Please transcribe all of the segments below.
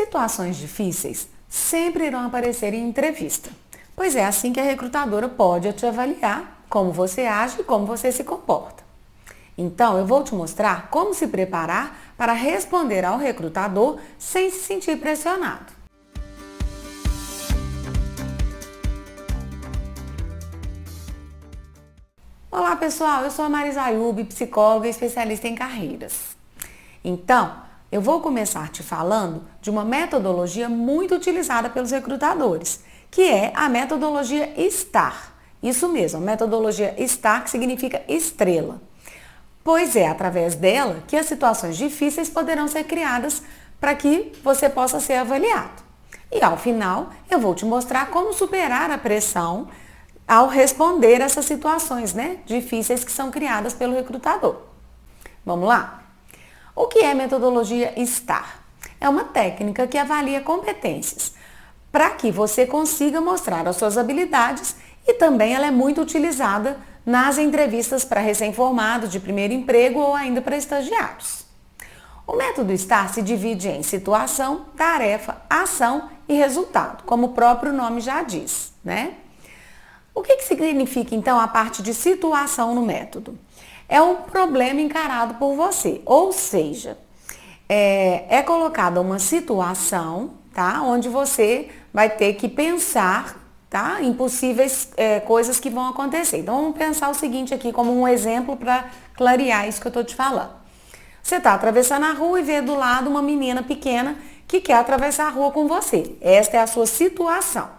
Situações difíceis sempre irão aparecer em entrevista, pois é assim que a recrutadora pode te avaliar como você age e como você se comporta. Então, eu vou te mostrar como se preparar para responder ao recrutador sem se sentir pressionado. Olá pessoal, eu sou a Marisa Ayub, psicóloga e especialista em carreiras. Então, eu vou começar te falando de uma metodologia muito utilizada pelos recrutadores, que é a metodologia STAR. Isso mesmo, a metodologia STAR, que significa estrela. Pois é através dela que as situações difíceis poderão ser criadas para que você possa ser avaliado. E ao final, eu vou te mostrar como superar a pressão ao responder essas situações, difíceis que são criadas pelo recrutador. Vamos lá? O que é metodologia STAR? É uma técnica que avalia competências para que você consiga mostrar as suas habilidades e também ela é muito utilizada nas entrevistas para recém-formados de primeiro emprego ou ainda para estagiários. O método STAR se divide em situação, tarefa, ação e resultado, como o próprio nome já diz, O que significa então a parte de situação no método? É um problema encarado por você, ou seja, é colocada uma situação, onde você vai ter que pensar, em possíveis coisas que vão acontecer. Então vamos pensar o seguinte aqui como um exemplo para clarear isso que eu estou te falando. Você está atravessando a rua e vê do lado uma menina pequena que quer atravessar a rua com você. Esta é a sua situação.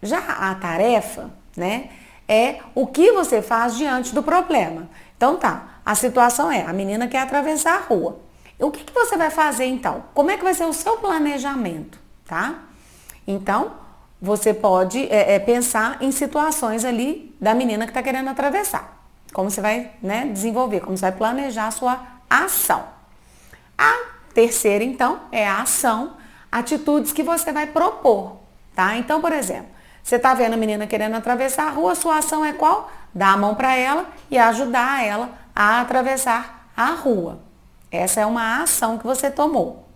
Já a tarefa, é o que você faz diante do problema. Então a situação é, a menina quer atravessar a rua. O que você vai fazer então? Como é que vai ser o seu planejamento, Então, você pode pensar em situações ali da menina que está querendo atravessar. Como você vai desenvolver, como você vai planejar a sua ação. A terceira, então, é a ação, atitudes que você vai propor, Então, por exemplo, você está vendo a menina querendo atravessar a rua, sua ação é qual? Dar a mão para ela e ajudar ela a atravessar a rua. Essa é uma ação que você tomou,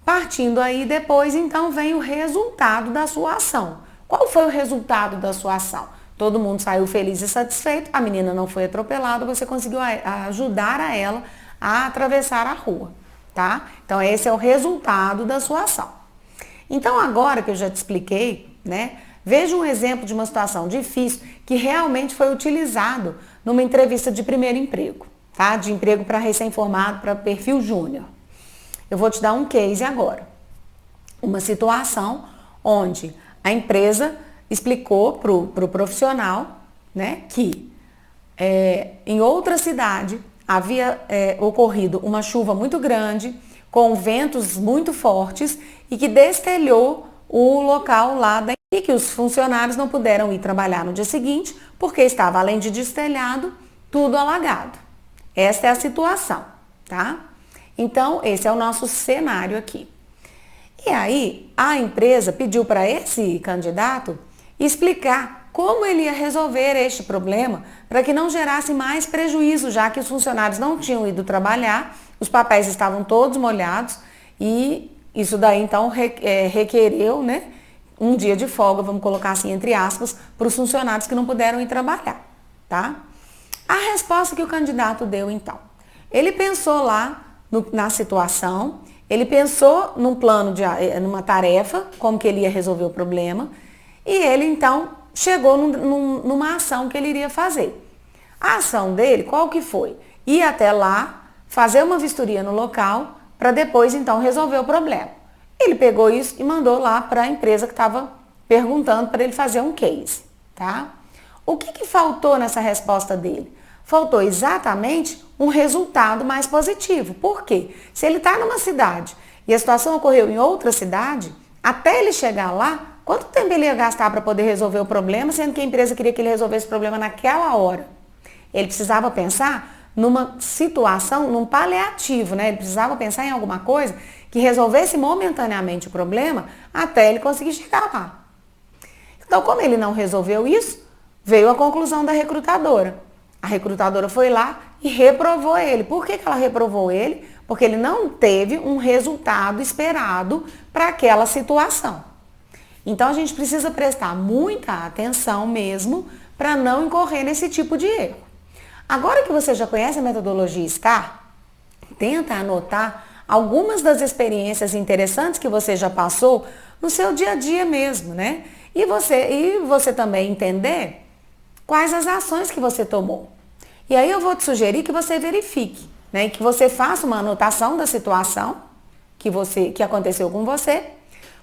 Partindo aí depois, então, vem o resultado da sua ação. Qual foi o resultado da sua ação? Todo mundo saiu feliz e satisfeito, a menina não foi atropelada, você conseguiu ajudar a ela a atravessar a rua, Então, esse é o resultado da sua ação. Então, agora que eu já te expliquei, veja um exemplo de uma situação difícil que realmente foi utilizado numa entrevista de primeiro emprego, De emprego para recém-formado, para perfil júnior. Eu vou te dar um case agora. Uma situação onde a empresa explicou para o profissional, que em outra cidade havia ocorrido uma chuva muito grande, com ventos muito fortes e que destelhou o local lá e que os funcionários não puderam ir trabalhar no dia seguinte porque estava, além de destelhado, tudo alagado. Esta é a situação, Então, esse é o nosso cenário aqui. E aí, a empresa pediu para esse candidato explicar como ele ia resolver este problema para que não gerasse mais prejuízo, já que os funcionários não tinham ido trabalhar, os papéis estavam todos molhados e isso daí então requereu, um dia de folga, vamos colocar assim entre aspas, para os funcionários que não puderam ir trabalhar, A resposta que o candidato deu então, ele pensou lá na situação, ele pensou num plano, numa tarefa, como que ele ia resolver o problema, e ele então chegou numa ação que ele iria fazer. A ação dele, qual que foi? Ir até lá, fazer uma vistoria no local, para depois então resolver o problema. Ele pegou isso e mandou lá para a empresa que estava perguntando para ele fazer um case, O que faltou nessa resposta dele? Faltou exatamente um resultado mais positivo. Por quê? Se ele está numa cidade e a situação ocorreu em outra cidade, até ele chegar lá, quanto tempo ele ia gastar para poder resolver o problema, sendo que a empresa queria que ele resolvesse o problema naquela hora? Ele precisava pensar numa situação, num paliativo, Ele precisava pensar em alguma coisa que resolvesse momentaneamente o problema até ele conseguir chegar lá. Então, como ele não resolveu isso, veio a conclusão da recrutadora. A recrutadora foi lá e reprovou ele. Por que ela reprovou ele? Porque ele não teve um resultado esperado para aquela situação. Então a gente precisa prestar muita atenção mesmo para não incorrer nesse tipo de erro. Agora que você já conhece a metodologia STAR, tenta anotar algumas das experiências interessantes que você já passou no seu dia a dia mesmo, né? E você também entender quais as ações que você tomou. E aí eu vou te sugerir que você verifique, né? Que você faça uma anotação da situação que aconteceu com você.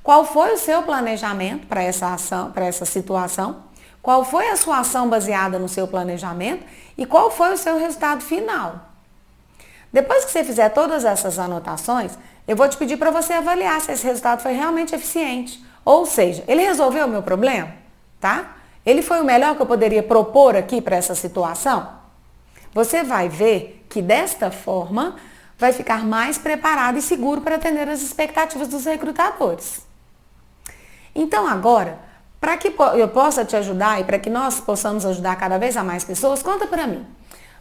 Qual foi o seu planejamento para essa ação, para essa situação? Qual foi a sua ação baseada no seu planejamento? E qual foi o seu resultado final? Depois que você fizer todas essas anotações, eu vou te pedir para você avaliar se esse resultado foi realmente eficiente. Ou seja, ele resolveu o meu problema? Tá? Ele foi o melhor que eu poderia propor aqui para essa situação? Você vai ver que desta forma vai ficar mais preparado e seguro para atender as expectativas dos recrutadores. Então agora, para que eu possa te ajudar e para que nós possamos ajudar cada vez a mais pessoas, conta para mim.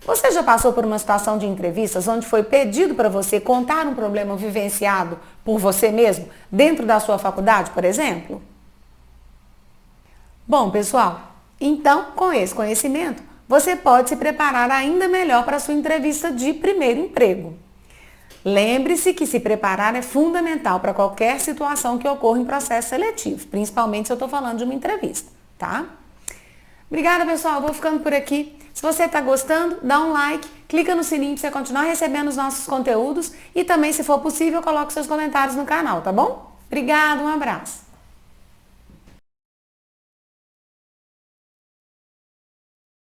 Você já passou por uma situação de entrevistas onde foi pedido para você contar um problema vivenciado por você mesmo, dentro da sua faculdade, por exemplo? Bom, pessoal, então, com esse conhecimento, você pode se preparar ainda melhor para a sua entrevista de primeiro emprego. Lembre-se que se preparar é fundamental para qualquer situação que ocorra em processo seletivo, principalmente se eu estou falando de uma entrevista, tá? Obrigada, pessoal. Vou ficando por aqui. Se você está gostando, dá um like, clica no sininho para você continuar recebendo os nossos conteúdos e também, se for possível, coloque seus comentários no canal, tá bom? Obrigada, um abraço.